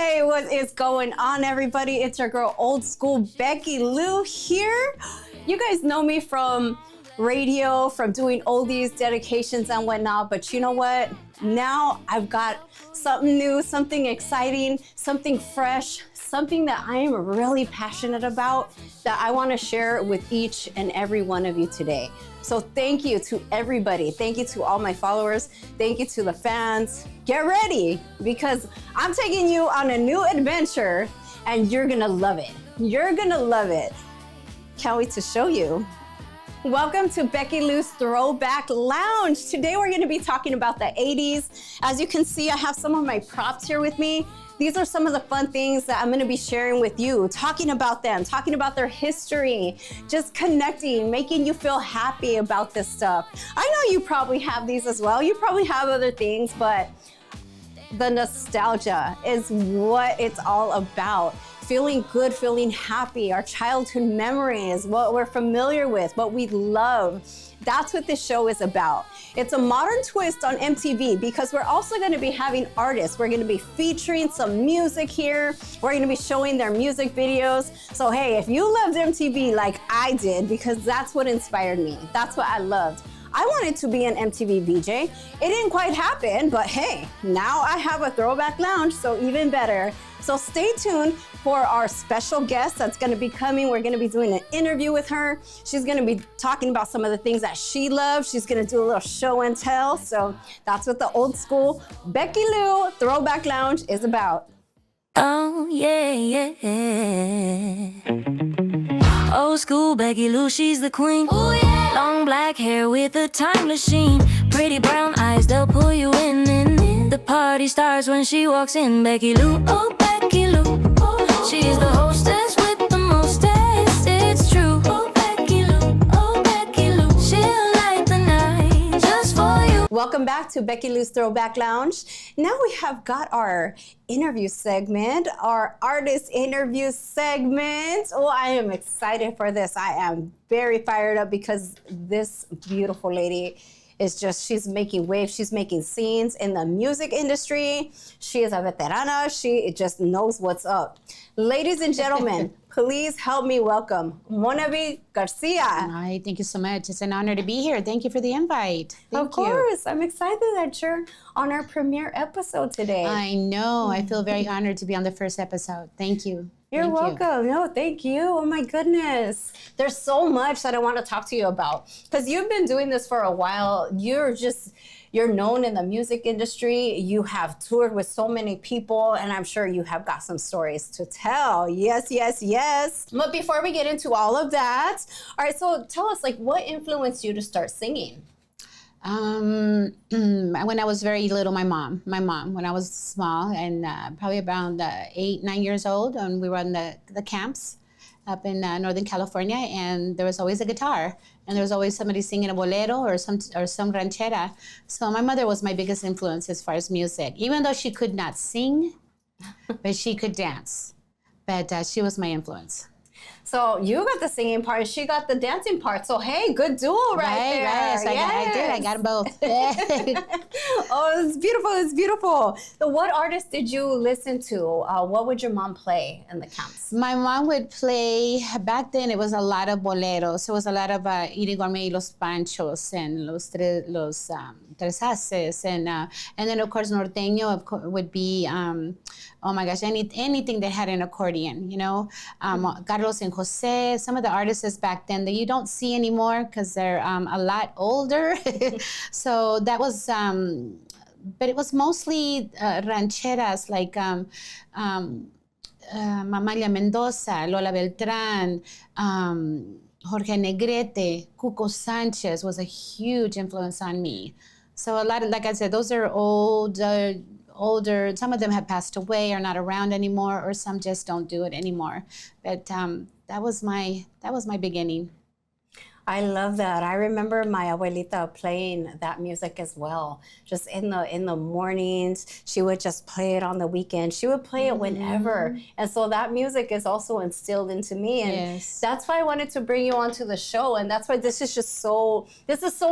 Hey, what is going on, everybody? It's your girl, old school Becky Lou here. You guys know me from radio, from doing oldies, dedications, and whatnot. But you know what? Now I've got something new, something exciting, something fresh, something that I am really passionate about that I want to share with each and every one of you today. So thank you to everybody. Thank you to all my followers. Thank you to the fans. Get ready, because I'm taking you on a new adventure and you're gonna love it. You're gonna love it. Can't wait to show you. Welcome to Becky Lou's Throwback Lounge. Today we're gonna be talking about the 80s. As you can see, I have some of my props here with me. These are some of the fun things that I'm gonna be sharing with you, talking about them, talking about their history, just connecting, making you feel happy about this stuff. I know you probably have these as well. You probably have other things, but the nostalgia is what it's all about. Feeling good, feeling happy, our childhood memories, what we're familiar with, what we love. That's what this show is about. It's a modern twist on MTV because we're also going to be having artists. We're going to be featuring some music here. We're going to be showing their music videos. So hey, if you loved MTV like I did, because that's what inspired me, that's what I loved. I wanted to be an MTV VJ. It didn't quite happen, but hey, now I have a Throwback Lounge, so even better. So stay tuned for our special guest that's gonna be coming. We're gonna be doing an interview with her. She's gonna be talking about some of the things that she loves. She's gonna do a little show and tell. So that's what the old school Becky Lou Throwback Lounge is about. Oh, yeah, yeah. Old school Becky Lou, she's the queen. Ooh, yeah. Long black hair with a time machine. Pretty brown eyes, they'll pull you in. The party starts when she walks in. Becky Lou, oh, Becky Lou. Oh, she's the hostess with the mostest. It's true. Oh, Becky Lou. Oh, Becky Lou. She'll light the night just for you. Welcome back to Becky Lou's Throwback Lounge. Now we have got our interview segment, our artist interview segment. Oh, I am excited for this. I am very fired up because this beautiful lady is just, she's making waves, she's making scenes in the music industry. She is a veterana, she just knows what's up. Ladies and gentlemen, please help me welcome Monibee Garcia. Hi, thank you so much. It's an honor to be here. Thank you for the invite. Of course, I'm excited that you're on our premiere episode today. I know, I feel very honored to be on the first episode. Thank you. You're welcome. No, thank you. Oh my goodness. There's so much that I want to talk to you about because you've been doing this for a while. You're known in the music industry. You have toured with so many people, and I'm sure you have got some stories to tell. Yes, yes, yes. But before we get into all of that, all right, so tell us, like, what influenced you to start singing? When I was very little, my mom, when I was small and probably around 8, 9 years old, and we were on the camps up in Northern California, and there was always a guitar, and there was always somebody singing a bolero or some ranchera. So my mother was my biggest influence as far as music, even though she could not sing, but she could dance. But she was my influence. So you got the singing part, she got the dancing part. So hey, good duo right there. Right. So I got them both. Oh, it's beautiful, it's beautiful. So what artist did you listen to? What would your mom play in the camps? My mom would play, back then it was a lot of boleros. It was a lot of Irigoyen y los Panchos and los Tres Haces. And then of course norteño would be, oh my gosh, anything that had an accordion, you know. Carlos and Jose, some of the artists back then that you don't see anymore because they're a lot older. So that was, but it was mostly rancheras like Mamalia Mendoza, Lola Beltrán, Jorge Negrete, Cuco Sanchez was a huge influence on me. So a lot of, like I said, those are older. Some of them have passed away, are not around anymore, or some just don't do it anymore. But that was my beginning. I love that. I remember my abuelita playing that music as well. Just in the mornings, she would just play it on the weekend. She would play it whenever. And so that music is also instilled into me. And that's why I wanted to bring you onto the show. And that's why this is so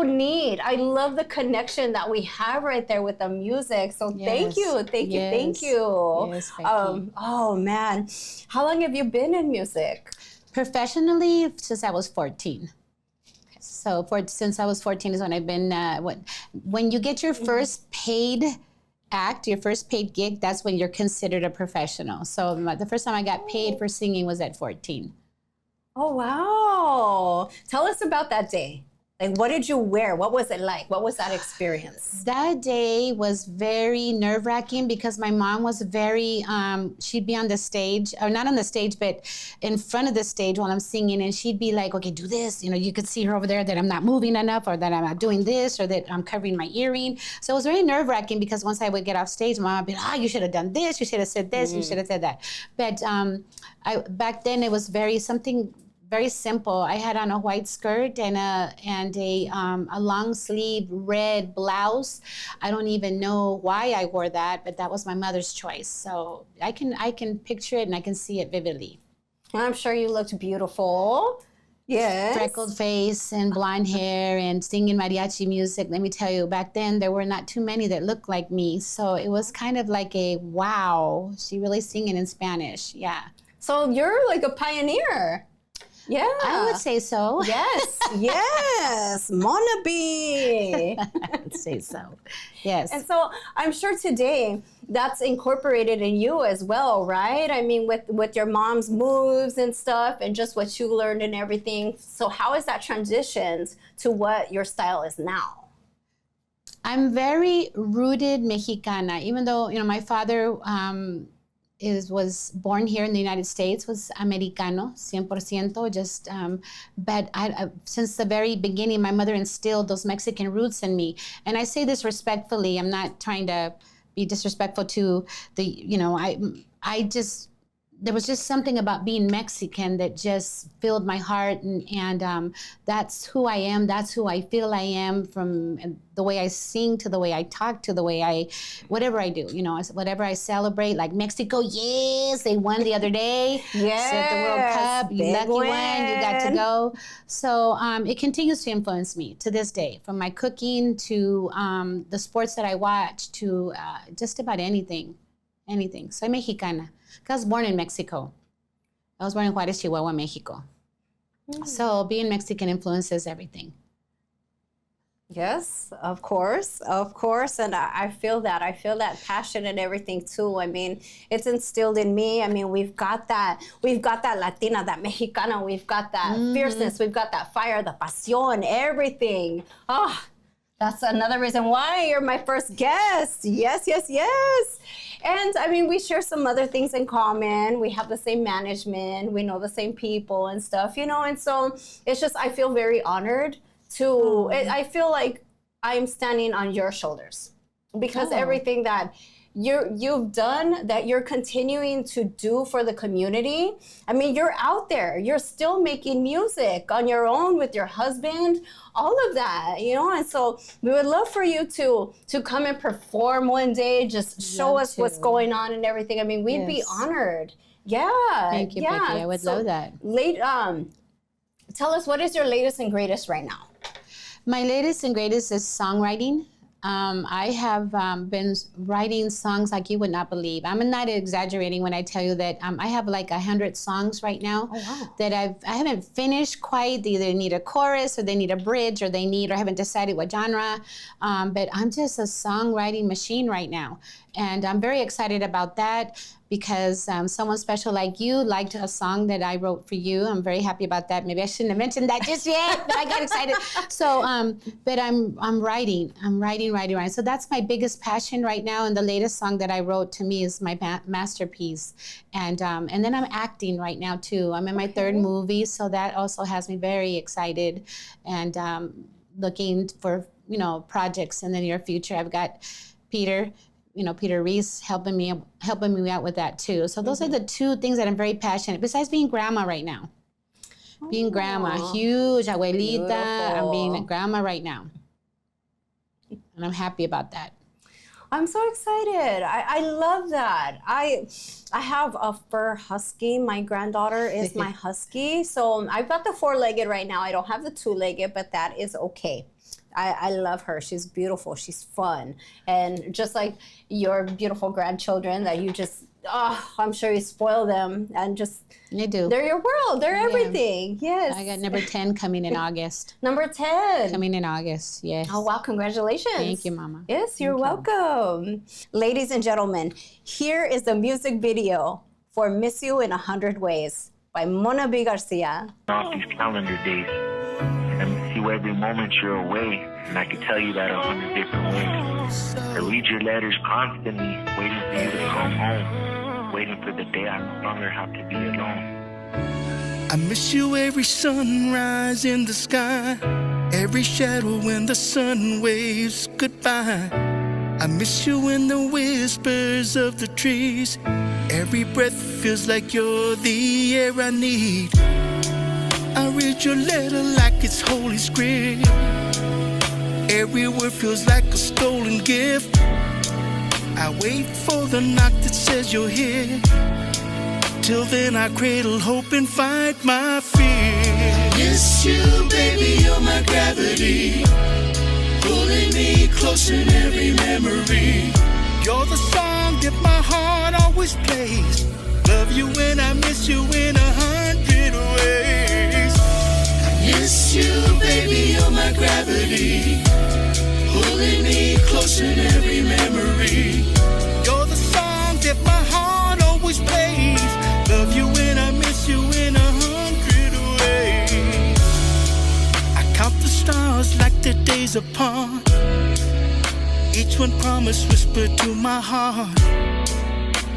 neat. I love the connection that we have right there with the music. So thank you. Thank you. Yes, Becky. Oh man. How long have you been in music? Professionally, since I was 14. So since I was 14 is when I've been, when you get your first paid act, your first paid gig, that's when you're considered a professional. So the first time I got paid for singing was at 14. Oh, wow. Tell us about that day. Like, what did you wear? What was it like? What was that experience? That day was very nerve-wracking because my mom was very, she'd be on the stage, or not on the stage, but in front of the stage while I'm singing, and she'd be like, okay, do this. You know, you could see her over there that I'm not moving enough, or that I'm not doing this, or that I'm covering my earring. So it was very nerve-wracking because once I would get off stage, my mom would be like, you should have done this, you should have said this, you should have said that. But back then it was something very simple. I had on a white skirt and a long sleeve red blouse. I don't even know why I wore that, but that was my mother's choice. So I can picture it and I can see it vividly. I'm sure you looked beautiful. Yes. Freckled face and blonde hair and singing mariachi music. Let me tell you, back then there were not too many that looked like me. So it was kind of like a wow, she really singing in Spanish. Yeah. So you're like a pioneer. Yeah. I would say so. Yes. Yes. Monibee. I would say so. Yes. And so I'm sure today that's incorporated in you as well, right? I mean, with your mom's moves and stuff and just what you learned and everything. So how has that transitioned to what your style is now? I'm very rooted Mexicana, even though, you know, my father was born here in the United States, was Americano, 100%, just, but since the very beginning, my mother instilled those Mexican roots in me. And I say this respectfully, I'm not trying to be disrespectful to there was just something about being Mexican that just filled my heart, and that's who I am, that's who I feel I am, from the way I sing to the way I talk to the way whatever I do, you know, whatever I celebrate, like Mexico, yes, they won the other day, yes, at the World Cup, you lucky one, you got to go. So it continues to influence me to this day, from my cooking to the sports that I watch to just about anything. Soy Mexicana. I was born in Mexico. I was born in Juárez, Chihuahua, Mexico. So being Mexican influences everything. Yes, of course. And I feel that. I feel that passion and everything too. I mean, it's instilled in me. I mean, we've got that Latina, that Mexicana, we've got that fierceness, we've got that fire, the pasión, everything. Oh, that's another reason why you're my first guest. Yes. And I mean, we share some other things in common. We have the same management. We know the same people and stuff, you know. And so it's just, I feel very honored to, I feel like I'm standing on your shoulders because everything that you've done, that you're continuing to do for the community. I mean, you're out there. You're still making music on your own with your husband, all of that, you know. And so we would love for you to come and perform one day, just show us what's going on and everything. I mean, we'd be honored. Yeah. Thank you, Becky. I would love that. Tell us, what is your latest and greatest right now? My latest and greatest is songwriting. I have been writing songs like you would not believe. I'm not exaggerating when I tell you that I have like 100 songs right now that I haven't finished quite. They either need a chorus or they need a bridge or I haven't decided what genre. But I'm just a songwriting machine right now. And I'm very excited about that because someone special like you liked a song that I wrote for you. I'm very happy about that. Maybe I shouldn't have mentioned that just yet, but I got excited. So, but I'm writing. So that's my biggest passion right now. And the latest song that I wrote, to me, is my masterpiece. And then I'm acting right now too. I'm in my third movie, so that also has me very excited and looking for projects in the near future. I've got Peter Ruiz helping me out with that too. So those are the two things that I'm very passionate, besides being grandma right now. being grandma, huge abuelita. I'm being a Beautiful. grandma right now. And I'm happy about that. I'm so excited. I love that. I have a fur husky. My granddaughter is my husky. So I've got the 4-legged right now. I don't have the 2-legged, but that is okay. I love her. She's beautiful. She's fun. And just like your beautiful grandchildren that you just, I'm sure you spoil them and just, They do. they're your world. They're everything. Yes. I got number 10 coming in August. Number 10. Coming in August, yes. Oh, wow. Congratulations. Thank you, Mama. Yes, you're welcome. Ladies and gentlemen, here is the music video for Miss You in 100 Ways by Monibee Garcia. Off these calendar days, and miss you every moment you're away, and I can tell you that 100 different ways. I read your letters constantly, waiting for you to come home, waiting for the day I no longer have to be alone. I miss you every sunrise in the sky, every shadow when the sun waves goodbye. I miss you in the whispers of the trees, every breath feels like you're the air I need. I read your letter like it's holy script, every word feels like a stolen gift. I wait for the knock that says you're here, till then I cradle hope and fight my fear. Miss you, baby, you're my gravity, pulling me closer in every memory. You're the song that my heart always plays. Love you and I miss you in 100 ways. I miss you, baby, you're my gravity, pulling me closer in every memory. You're the song that my heart always plays. Love you and I miss you in 100 ways. I count the stars like the days apart, each one promise whispered to my heart.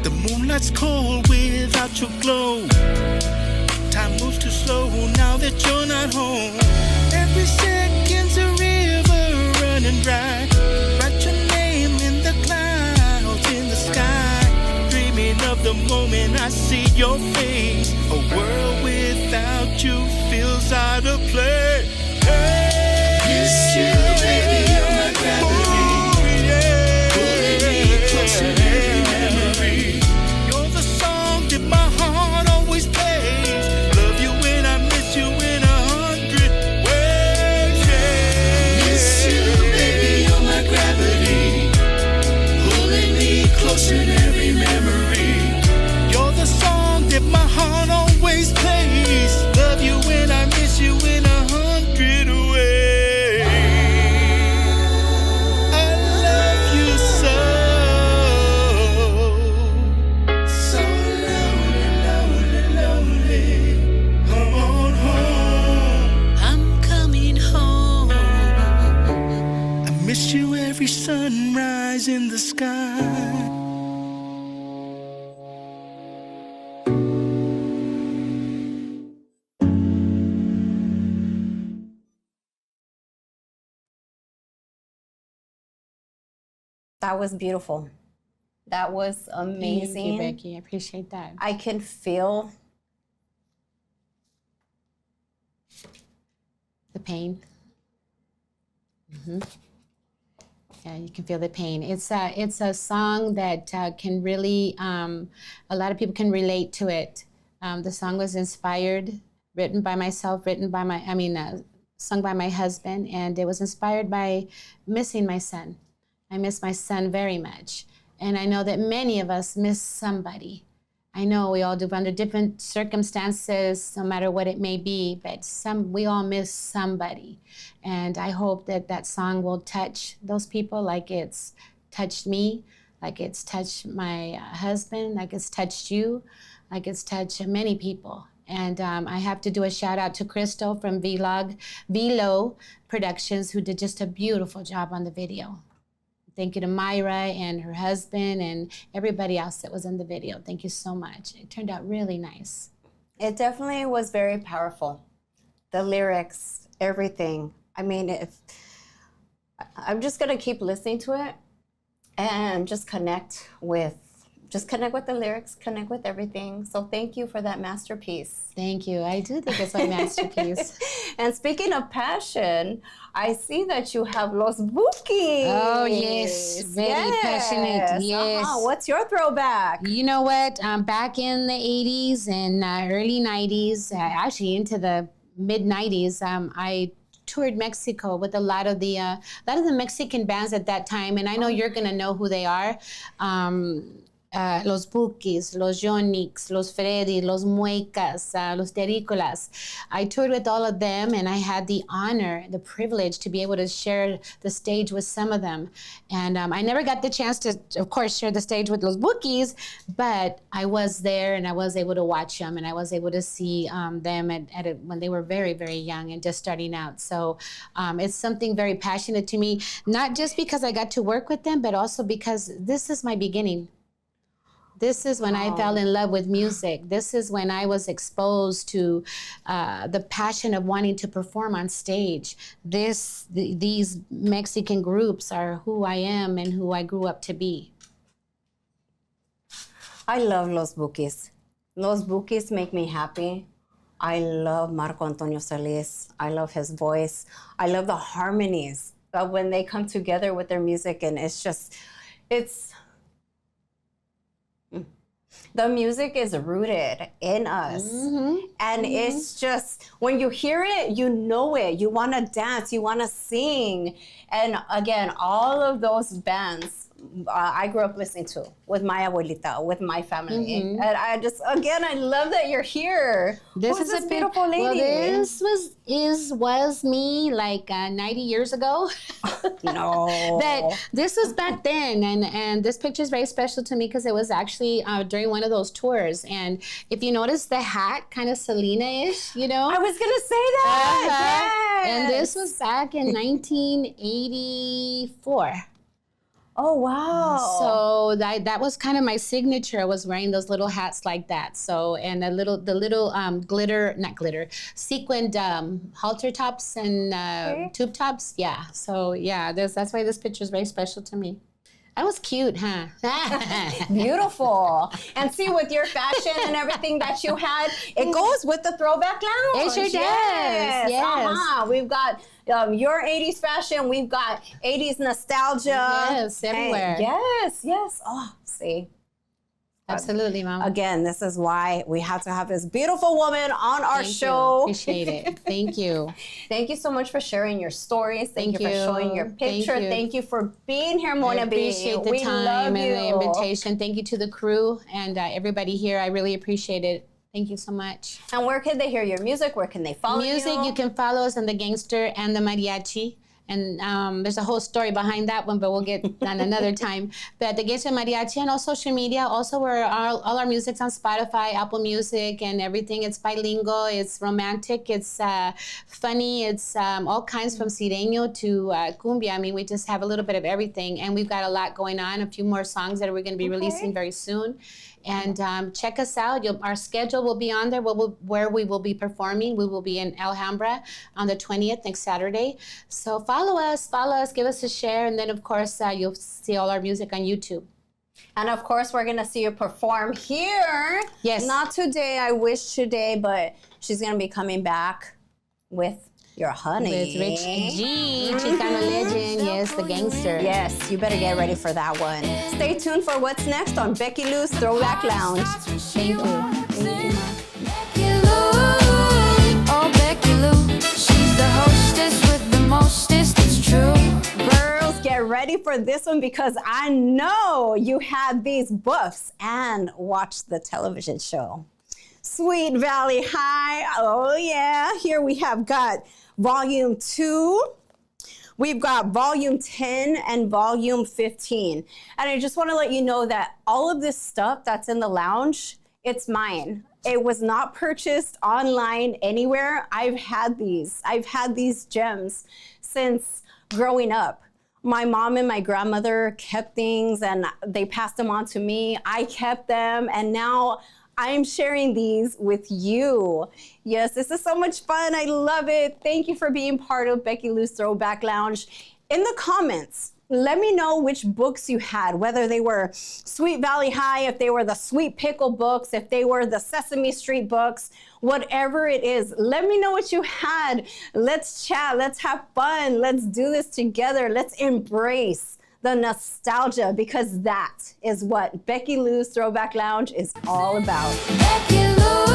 The moonlight's cold without your glow, time moves too slow now that you're not home. Every second's a river running dry, write your name in the clouds in the sky, dreaming of the moment I see your face. A world without you feels out of place. Miss you, baby, you're my gravity, pulling me closer in every memory. You're the song that my heart always plays. Love you when I miss you in 100 ways. Yeah. Miss you, baby, you're my gravity, pulling me closer in every memory. You're the song that my heart always plays. Love you when I miss you in 100 ways. I love you so. So lonely, lonely, lonely. Come on home. I'm coming home. I miss you every sunrise in the sky. That was beautiful. That was amazing. Thank you, Becky. I appreciate that. I can feel The pain. Yeah, you can feel the pain. It's a song that can really, a lot of people can relate to it. The song was inspired, written by myself, sung by my husband, and it was inspired by missing my son. I miss my son very much. And I know that many of us miss somebody. I know we all do under different circumstances, no matter what it may be, but we all miss somebody. And I hope that that song will touch those people like it's touched me, like it's touched my husband, like it's touched you, like it's touched many people. And I have to do a shout out to Crystal from Velo Productions, who did just a beautiful job on the video. Thank you to Myra and her husband and everybody else that was in the video. Thank you so much. It turned out really nice. It definitely was very powerful. The lyrics, everything. I mean, I'm just gonna keep listening to it and just connect with just connect with the lyrics, connect with everything. So thank you for that masterpiece. Thank you. I do think it's my masterpiece. And speaking of passion, I see that you have Los Bukis. Oh, yes. Very passionate. Yes. What's your throwback? You know what? Back in the 80s and early 90s, actually into the mid 90s, I toured Mexico with a lot of the Mexican bands at that time, and I know you're gonna know who they are. Los Bukis, Los Yonix, Los Freddy, Los Muecas, Los Terrícolas. I toured with all of them, and I had the honor, the privilege to be able to share the stage with some of them. And I never got the chance to, of course, share the stage with Los Bukis, but I was there, and I was able to watch them, and I was able to see them when they were very, very young and just starting out. So it's something very passionate to me, not just because I got to work with them, but also because this is my beginning. This is when I fell in love with music. This is when I was exposed to the passion of wanting to perform on stage. These Mexican groups are who I am and who I grew up to be. I love Los Bukis. Los Bukis make me happy. I love Marco Antonio Solis. I love his voice. I love the harmonies when they come together with their music, and the music is rooted in us. And it's just, when you hear it, you know it. You want to dance, you want to sing. And again, all of those bands I grew up listening to with my abuelita, with my family. And I just, again, I love that you're here. This Who's is this beautiful lady? Well, this was me like 90 years ago. No. But this was back then, and this picture is very special to me because it was actually during one of those tours. And if you notice the hat, kind of Selena-ish, you know? I was going to say that. Yes. And this was back in 1984. Oh, wow. So that was kind of my signature. I was wearing those little hats like that. So, and the little sequined halter tops and tube tops. Yeah. So yeah, that's why this picture is very special to me. That was cute, huh? Beautiful. And see, with your fashion and everything that you had, it goes with the Throwback Lounge. It sure does. Yes. We've got your 80s fashion. We've got 80s nostalgia. Yes, everywhere. Yes. Oh, see. Absolutely, Mom. Again, this is why we have to have this beautiful woman on our show. Appreciate it. Thank you. Thank you so much for sharing your stories. Thank you for showing your picture. Thank you for being here, Monibee. I appreciate the time and the invitation. Thank you to the crew and everybody here. I really appreciate it. Thank you so much. And where can they hear your music? Where can they follow you? You can follow us on the Gangster and the Mariachi. And there's a whole story behind that one, but we'll get on another time. But the Gangster Mariachi and all social media. Also, all our music's on Spotify, Apple Music, and everything. It's bilingual. It's romantic. It's funny. It's all kinds from Sireño to cumbia. I mean, we just have a little bit of everything. And we've got a lot going on. A few more songs that we're going to be releasing very soon. And check us out. Our schedule will be on there where we will be performing. We will be in Alhambra on the 20th, next Saturday. So follow us, give us a share. And then, of course, you'll see all our music on YouTube. And, of course, we're going to see you perform here. Yes. Not today. I wish today, but she's going to be coming back with your honey. With Rich G, Chicano legend, yes, the gangster. Yes, you better get ready for that one. Stay tuned for what's next on Becky Lou's Throwback Lounge. Thank you. Becky Lou, oh Becky Lou, she's the hostess with the mostest, it's true. Girls, get ready for this one because I know you had these books and watched the television show. Sweet Valley High, oh yeah. Here we have got Volume 2. We've got Volume 10 and Volume 15. And I just want to let you know that all of this stuff that's in the lounge, it's mine. It was not purchased online anywhere. I've had these gems since growing up. My mom and my grandmother kept things and they passed them on to me. I kept them and now I'm sharing these with you. Yes, this is so much fun. I love it. Thank you for being part of Becky Lou's Throwback Lounge. In the comments, Let me know which books you had, whether they were Sweet Valley High, if they were the Sweet Pickle books, if they were the Sesame Street books, whatever it is. Let me know what you had. Let's chat. Let's have fun. Let's do this together. Let's embrace the nostalgia, because that is what Becky Lou's Throwback Lounge is all about. Becky Lou,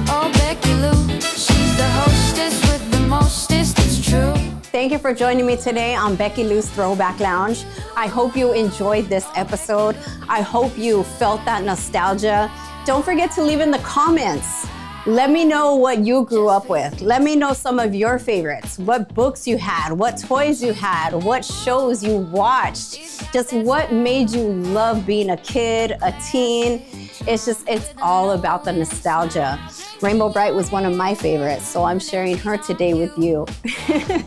oh Becky Lou, she's the hostess with the mostest, it's true. Thank you for joining me today on Becky Lou's Throwback Lounge. I hope you enjoyed this episode. I hope you felt that nostalgia. Don't forget to leave in the comments. Let me know what you grew up with. Let me know some of your favorites, what books you had, what toys you had, what shows you watched, just what made you love being a kid, a teen. It's all about the nostalgia. Rainbow Bright was one of my favorites, so I'm sharing her today with you.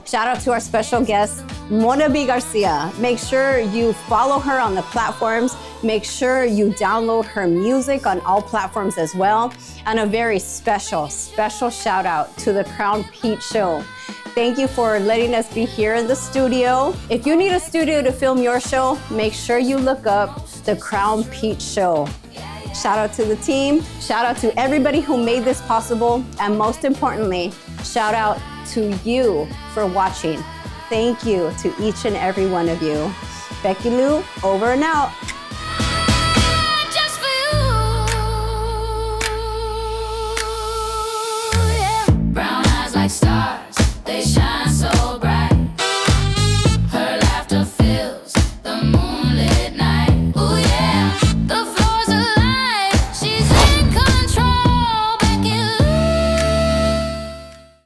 Shout out to our special guest, Monibee Garcia. Make sure you follow her on the platforms. Make sure you download her music on all platforms as well. And a very special shout out to the Crown Pete Show. Thank you for letting us be here in the studio. If you need a studio to film your show, make sure you look up the Crown Pete Show. Shout out to the team. Shout out to everybody who made this possible. And most importantly, shout out to you for watching. Thank you to each and every one of you. Becky Lou, over and out. Just for you, yeah. Brown eyes like stars.